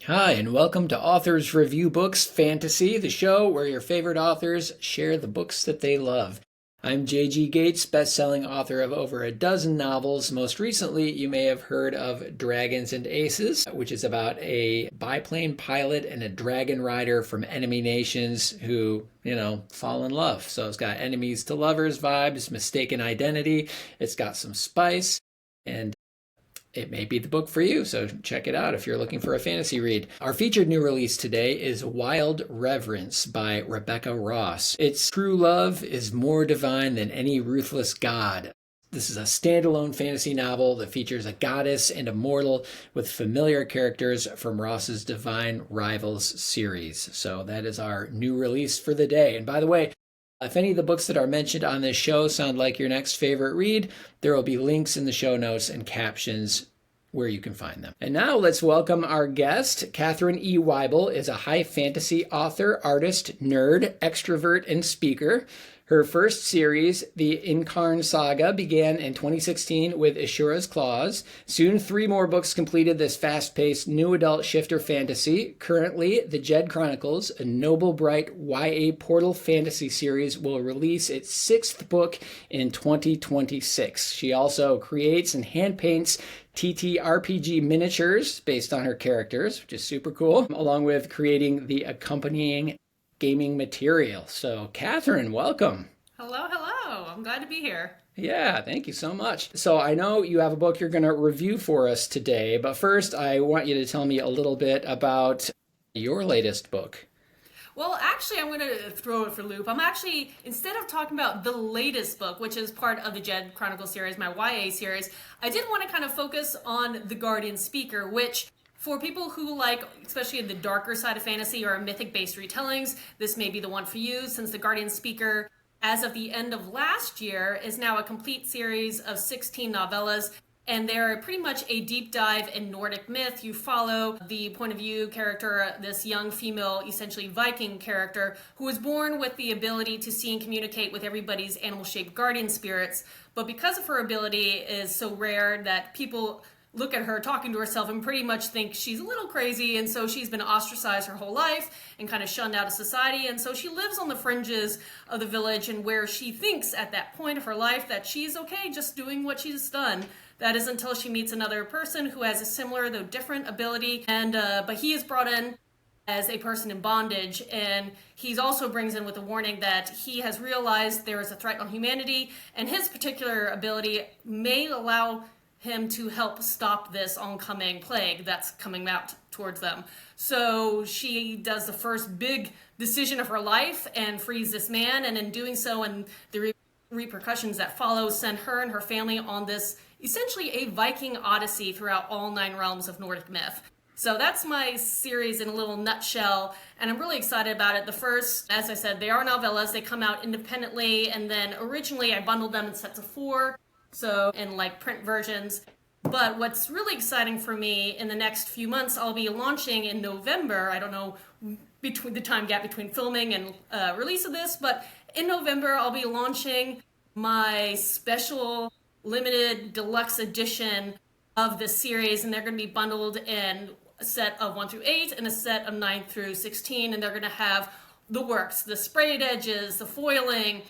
Hi, and welcome to Authors Review Books Fantasy, the show where your favorite authors share the books that they love. I'm J.G. Gates, best-selling author of over a dozen novels. Most recently, you may have heard of Dragons and Aces, which is about a biplane pilot and a dragon rider from enemy nations who, fall in love. So it's got enemies to lovers vibes, mistaken identity. It's got some spice, and it may be the book for you, so check it out if you're looking for a fantasy read. Our featured new release today is Wild Reverence by Rebecca Ross. Its true love is more divine than any ruthless god. This is a standalone fantasy novel that features a goddess and a mortal with familiar characters from Ross's Divine Rivals series. So that is our new release for the day. And by the way, if any of the books that are mentioned on this show sound like your next favorite read, there will be links in the show notes and captions where you can find them. And now let's welcome our guest. Katharine E. Wibell is a high fantasy author, artist, nerd, extrovert, and speaker. Her first series, the Incarn Saga, began in 2016 with Ashura's Claws. Soon, 3 more books completed this fast-paced new adult shifter fantasy. Currently, the Jed Chronicles, a noble, bright YA portal fantasy series, will release its 6th book in 2026. She also creates and hand-paints TTRPG miniatures based on her characters, which is super cool, along with creating the accompanying gaming material. So, Katharine, welcome. Hello. I'm glad to be here. Yeah, thank you so much. So I know you have a book you're going to review for us today, but first I want you to tell me a little bit about your latest book. Well, actually, I'm going to throw it for a loop. I'm actually, instead of talking about the latest book, which is part of the Jed Chronicle series, my YA series, I did want to kind of focus on The Guardian Speaker, which for people who like, especially in the darker side of fantasy or mythic-based retellings, this may be the one for you, since The Guardian Speaker, as of the end of last year, is now a complete series of 16 novellas, and they're pretty much a deep dive in Nordic myth. You follow the point of view character, this young female, essentially Viking character, who was born with the ability to see and communicate with everybody's animal-shaped guardian spirits, but because of her ability is so rare that people look at her talking to herself and pretty much think she's a little crazy, and so she's been ostracized her whole life and kind of shunned out of society, and so she lives on the fringes of the village, and where she thinks at that point of her life that she's okay just doing what she's done. That is until she meets another person who has a similar though different ability, and but he is brought in as a person in bondage, and he also brings in with a warning that he has realized there is a threat on humanity, and his particular ability may allow him to help stop this oncoming plague that's coming out towards them. So she does the first big decision of her life and frees this man, and in doing so, and the repercussions that follow send her and her family on this essentially a Viking odyssey throughout all 9 realms of Nordic myth. So that's my series in a little nutshell, and I'm really excited about it. The first, as I said, they are novellas. They come out independently, and then originally I bundled them in sets of 4, so in like print versions. But what's really exciting for me, in the next few months, I'll be launching in November. I don't know between the time gap between filming and release of this, but in November I'll be launching my special limited deluxe edition of this series, and they're going to be bundled in a set of 1 through 8 and a set of 9 through 16, and they're going to have the works, the sprayed edges, the foiling.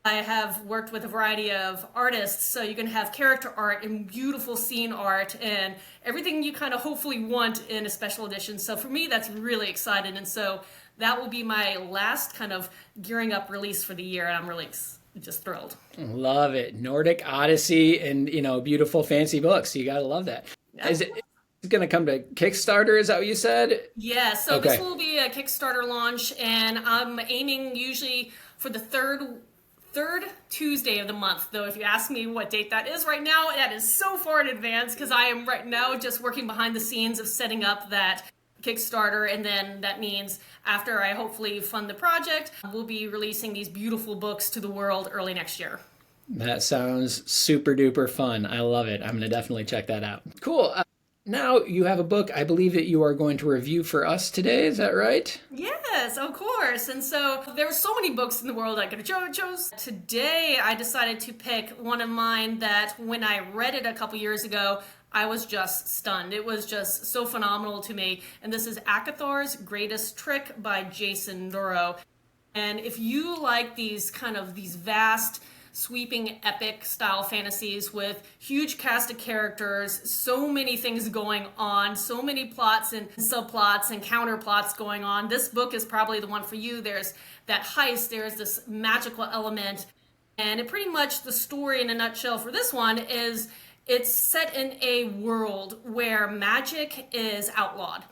I have worked with a variety of artists, so you can have character art and beautiful scene art and everything you kind of hopefully want in a special edition. So for me, that's really exciting, and so that will be my last kind of gearing up release for the year, and I'm really just thrilled. Love it. Nordic Odyssey and, beautiful fancy books. You got to love that. Yeah. Is it going to come to Kickstarter? Is that what you said? Yeah, so Okay. This will be a Kickstarter launch, and I'm aiming usually for the third Tuesday of the month, though if you ask me what date that is right now, that is so far in advance because I am right now just working behind the scenes of setting up that Kickstarter, and then that means after I hopefully fund the project, we'll be releasing these beautiful books to the world early next year. That sounds super duper fun. I love it. I'm going to definitely check that out. Cool. Now you have a book I believe that you are going to review for us today. Is that right? Yes, of course. And so there were so many books in the world I could have chose. Today I decided to pick one of mine that when I read it a couple years ago, I was just stunned. It was just so phenomenal to me. And this is Akithar's Greatest Trick by Jason Dorough. And if you like these vast, sweeping, epic style fantasies with huge cast of characters, so many things going on, so many plots and subplots and counterplots going on, this book is probably the one for you. There's that heist, there's this magical element, and it pretty much, the story in a nutshell for this one is it's set in a world where magic is outlawed.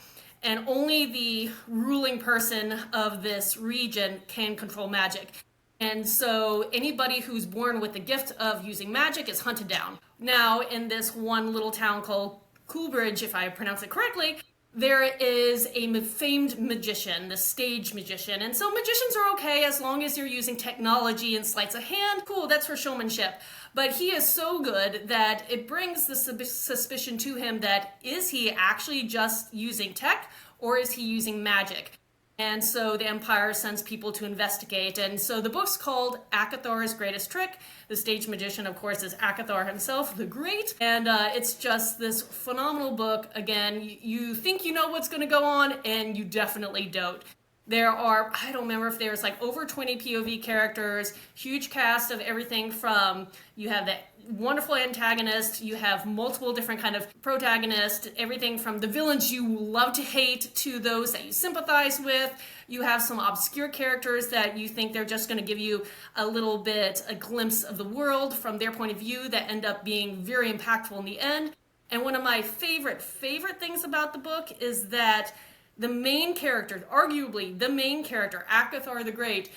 And only the ruling person of this region can control magic. And so anybody who's born with the gift of using magic is hunted down. Now, in this one little town called Coolbridge, if I pronounce it correctly, there is a famed magician, the stage magician. And so magicians are okay as long as you're using technology and sleights of hand. Cool, that's for showmanship. But he is so good that it brings the suspicion to him that is he actually just using tech or is he using magic? And so the Empire sends people to investigate. And so the book's called Akithar's Greatest Trick. The stage magician, of course, is Akithar himself, the Great. And it's just this phenomenal book. Again, you think you know what's going to go on, and you definitely don't. There are, I don't remember if there's like over 20 POV characters, huge cast of everything from, you have that wonderful antagonist, you have multiple different kind of protagonists, everything from the villains you love to hate to those that you sympathize with. You have some obscure characters that you think they're just going to give you a little bit, a glimpse of the world from their point of view that end up being very impactful in the end. And one of my favorite things about the book is that the main character, arguably the main character, Akithar the Great,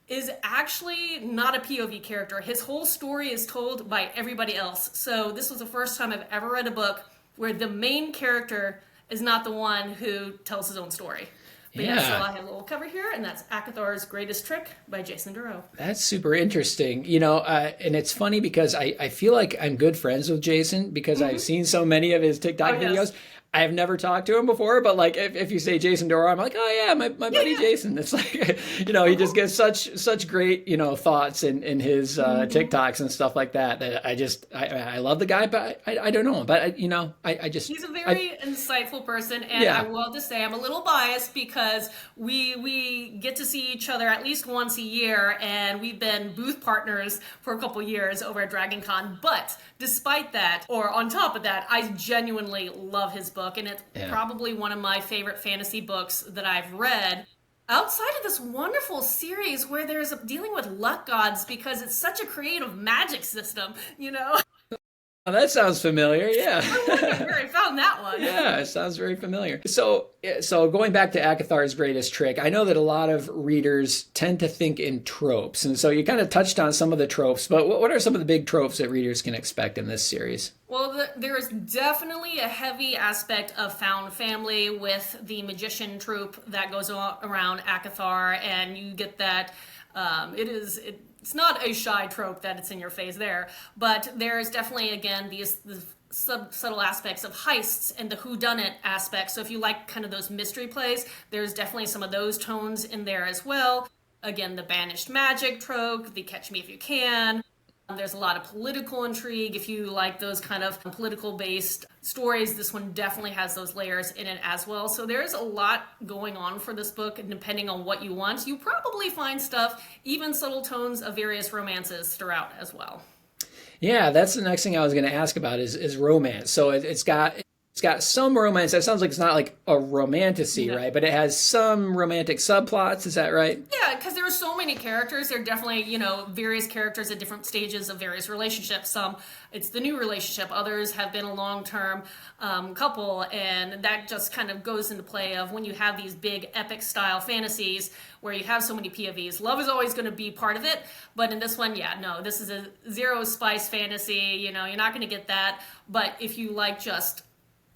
is actually not a POV character. His whole story is told by everybody else. So this was the first time I've ever read a book where the main character is not the one who tells his own story. But yeah, so I have a little cover here, and that's Akithar's Greatest Trick by Jason Dorough. That's super interesting. And it's funny because I feel like I'm good friends with Jason because I've seen so many of his TikTok videos. I have never talked to him before, but like if you say Jason Dorough, I'm like, oh yeah, my buddy Jason. It's like, he just gets such great, thoughts in his TikToks and stuff like that. That I love the guy, but I don't know him. But he's a very insightful person, and I will have to say I'm a little biased because we get to see each other at least once a year, and we've been booth partners for a couple years over at Dragon Con. But despite that, or on top of that, I genuinely love his book, and it's probably one of my favorite fantasy books that I've read. Outside of this wonderful series where there's dealing with luck gods because it's such a creative magic system, Oh, that sounds familiar. Yeah. I wonder where I found that one. Yeah, it sounds very familiar. So going back to Akithar's Greatest Trick, I know that a lot of readers tend to think in tropes. And so you kind of touched on some of the tropes, but what are some of the big tropes that readers can expect in this series? Well, there is definitely a heavy aspect of found family with the magician trope that goes around Akithar, and you get that it's not a shy trope that it's in your face there, but there's definitely, again, the subtle aspects of heists and the whodunit aspect. So if you like kind of those mystery plays, there's definitely some of those tones in there as well. Again, the banished magic trope, the catch me if you can. There's a lot of political intrigue. If you like those kind of political-based stories, this one definitely has those layers in it as well. So there's a lot going on for this book, and depending on what you want, you probably find stuff, even subtle tones of various romances throughout as well. Yeah, that's the next thing I was going to ask about is romance. So it's got some romance. That sounds like it's not like a romantasy, right? But it has some romantic subplots. Is that right? Yeah, because there are so many characters. There are definitely, various characters at different stages of various relationships. Some, it's the new relationship. Others have been a long-term couple. And that just kind of goes into play of when you have these big epic-style fantasies where you have so many POVs. Love is always going to be part of it. But in this one, this is a zero-spice fantasy. You're not going to get that. But if you like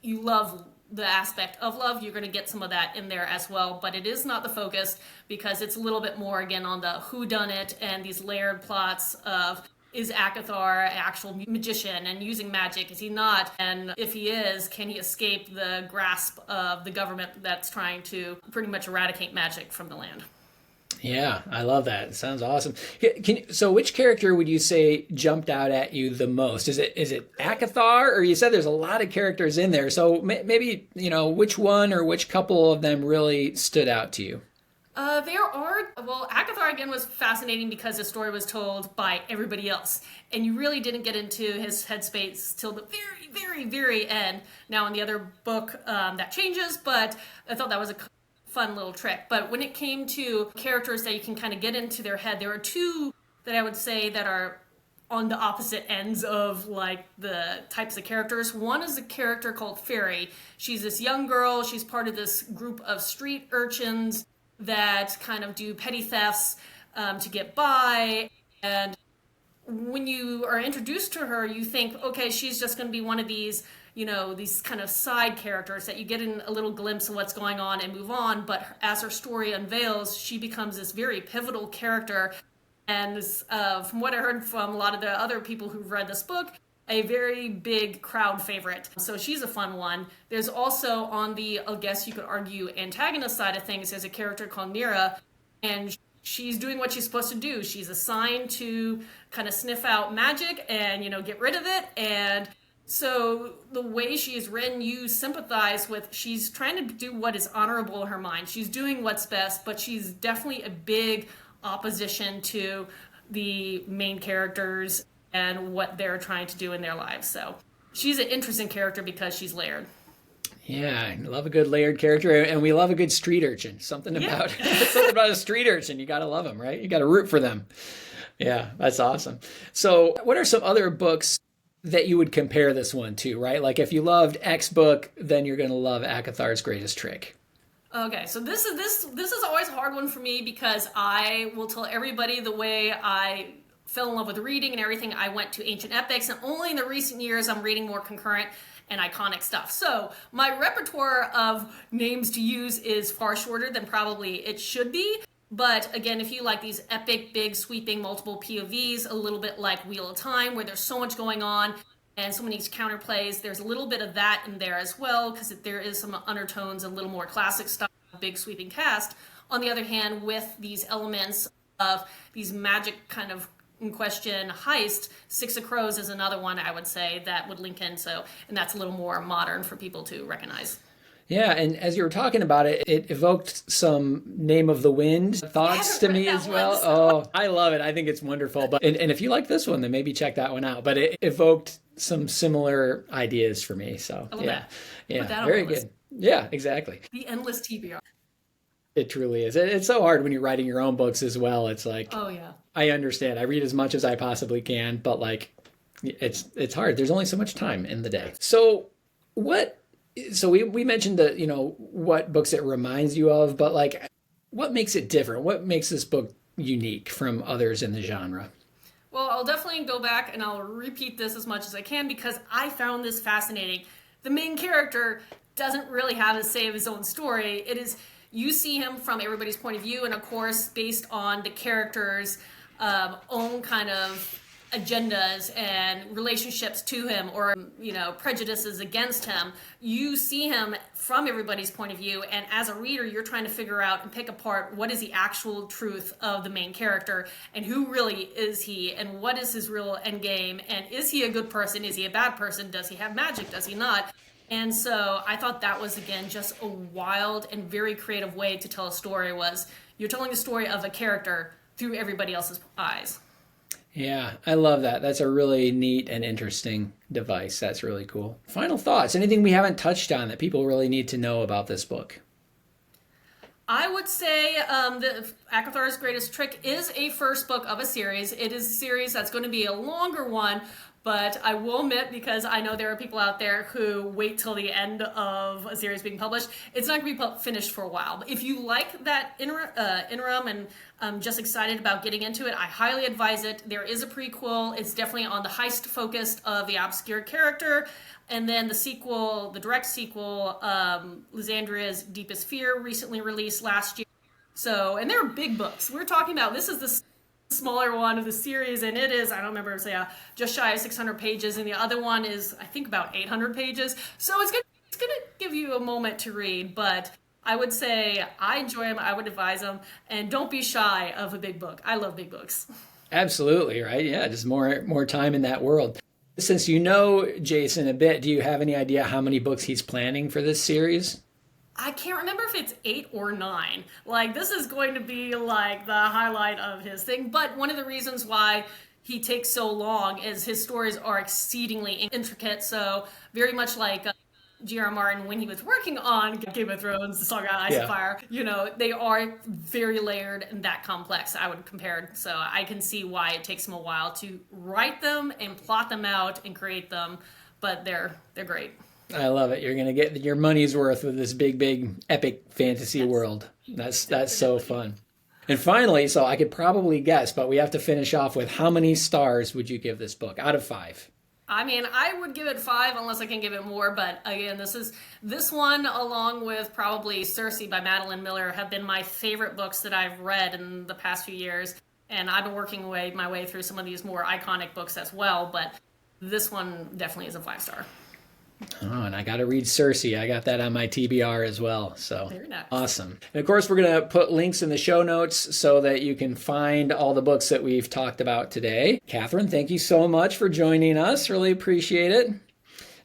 you love the aspect of love, you're going to get some of that in there as well. But it is not the focus because it's a little bit more, again, on the whodunit and these layered plots of, is Akithar an actual magician and using magic? Is he not? And if he is, can he escape the grasp of the government that's trying to pretty much eradicate magic from the land? Yeah, I love that. It sounds awesome. So which character would you say jumped out at you the most? Is it Akithar, or you said there's a lot of characters in there? So maybe, which one or which couple of them really stood out to you? Akithar again was fascinating because the story was told by everybody else, and you really didn't get into his headspace till the very, very, very end. Now, in the other book, that changes, but I thought that was a fun little trick. But when it came to characters that you can kind of get into their head, there are two that I would say that are on the opposite ends of like the types of characters. One is a character called Fairy. She's this young girl. She's part of this group of street urchins that kind of do petty thefts to get by. And when you are introduced to her, you think, okay, she's just going to be one of these, these kind of side characters that you get in a little glimpse of what's going on and move on. But as her story unveils, she becomes this very pivotal character. And from what I heard from a lot of the other people who've read this book, a very big crowd favorite. So she's a fun one. There's also on the, I guess you could argue, antagonist side of things, there's a character called Mira, and she's doing what she's supposed to do. She's assigned to kind of sniff out magic and, get rid of it. And so the way she is written, you sympathize with, she's trying to do what is honorable in her mind. She's doing what's best, but she's definitely a big opposition to the main characters and what they're trying to do in their lives. So she's an interesting character because she's layered. Yeah, I love a good layered character, and we love a good street urchin. Something about a street urchin. You got to love them, right? You got to root for them. Yeah, that's awesome. So what are some other books that you would compare this one to, right? Like if you loved X book, then you're going to love Akithar's Greatest Trick. Okay, so this is always a hard one for me because I will tell everybody the way I fell in love with reading and everything. I went to ancient epics, and only in the recent years I'm reading more concurrent and iconic stuff. So my repertoire of names to use is far shorter than probably it should be. But again, if you like these epic, big, sweeping, multiple POVs, a little bit like Wheel of Time, where there's so much going on and so many counterplays, there's a little bit of that in there as well, because there is some undertones, a little more classic style, big sweeping cast. On the other hand, with these elements of these magic kind of in question heist, Six of Crows is another one I would say that would link in. So, and that's a little more modern for people to recognize. Yeah, and as you were talking about it, it evoked some Name of the Wind thoughts to me as well. Oh, I love it. I think it's wonderful. But and if you like this one, then maybe check that one out. But it evoked some similar ideas for me. So yeah, very good. Yeah, exactly. The endless TBR. It truly is. It's so hard when you're writing your own books as well. It's like, oh yeah, I understand. I read as much as I possibly can, but like, it's hard. There's only so much time in the day. So we mentioned that, what books it reminds you of, but like, what makes it different? What makes this book unique from others in the genre? Well, I'll definitely go back and I'll repeat this as much as I can because I found this fascinating. The main character doesn't really have a say of his own story. It is, you see him from everybody's point of view, and of course, based on the character's own kind of agendas and relationships to him, or prejudices against him, you see him from everybody's point of view, and as a reader you're trying to figure out and pick apart what is the actual truth of the main character and who really is he and what is his real end game, and is he a good person, is he a bad person, does he have magic, does he not. And so I thought that was, again, just a wild and very creative way to tell a story. Was you're telling the story of a character through everybody else's eyes. Yeah, I love that. That's a really neat and interesting device. That's really cool. Final thoughts. Anything we haven't touched on that people really need to know about this book? I would say the Akithar's Greatest Trick is a first book of a series. It is a series that's going to be a longer one, but I will admit, because I know there are people out there who wait till the end of a series being published, it's not going to be finished for a while. But if you like that interim and just excited about getting into it, I highly advise it. There is a prequel. It's definitely on the heist focused of the obscure character. And then the sequel, the direct sequel, Lysandria's Deepest Fear, recently released last year. So, and they're big books. We're talking about, this is the smaller one of the series, and it is, I don't remember, just shy of 600 pages, and the other one is, I think, about 800 pages. So it's gonna give you a moment to read, but I would say I enjoy them. I would advise them, and don't be shy of a big book. I love big books. Absolutely, right? Yeah, just more time in that world. Since you know Jason a bit, do you have any idea how many books he's planning for this series? I can't remember if it's 8 or 9. Like, this is going to be like the highlight of his thing. But one of the reasons why he takes so long is his stories are exceedingly intricate. So very much like J.R. Martin when he was working on Game of Thrones, the saga Ice and Fire. They are very layered and that complex, I would compare. So I can see why it takes him a while to write them and plot them out and create them. But they're great. I love it. You're going to get your money's worth with this big, epic fantasy world. That's so fun. And finally, so I could probably guess, but we have to finish off with how many stars would you give this book out of 5? I mean, I would give it 5 unless I can give it more. But again, this one, along with probably Circe by Madeline Miller, have been my favorite books that I've read in the past few years. And I've been working my way through some of these more iconic books as well. But this one definitely is a 5-star. Oh, and I got to read Circe. I got that on my TBR as well. So very nice. Awesome. And of course, we're going to put links in the show notes so that you can find all the books that we've talked about today. Katharine, thank you so much for joining us. Really appreciate it.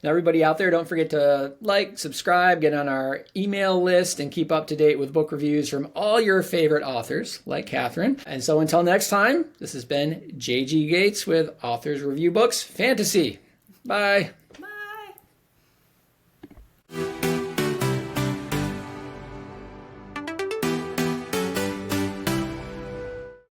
Now, everybody out there, don't forget to like, subscribe, get on our email list, and keep up to date with book reviews from all your favorite authors like Katharine. And so until next time, this has been J.G. Gates with Authors Review Books Fantasy. Bye.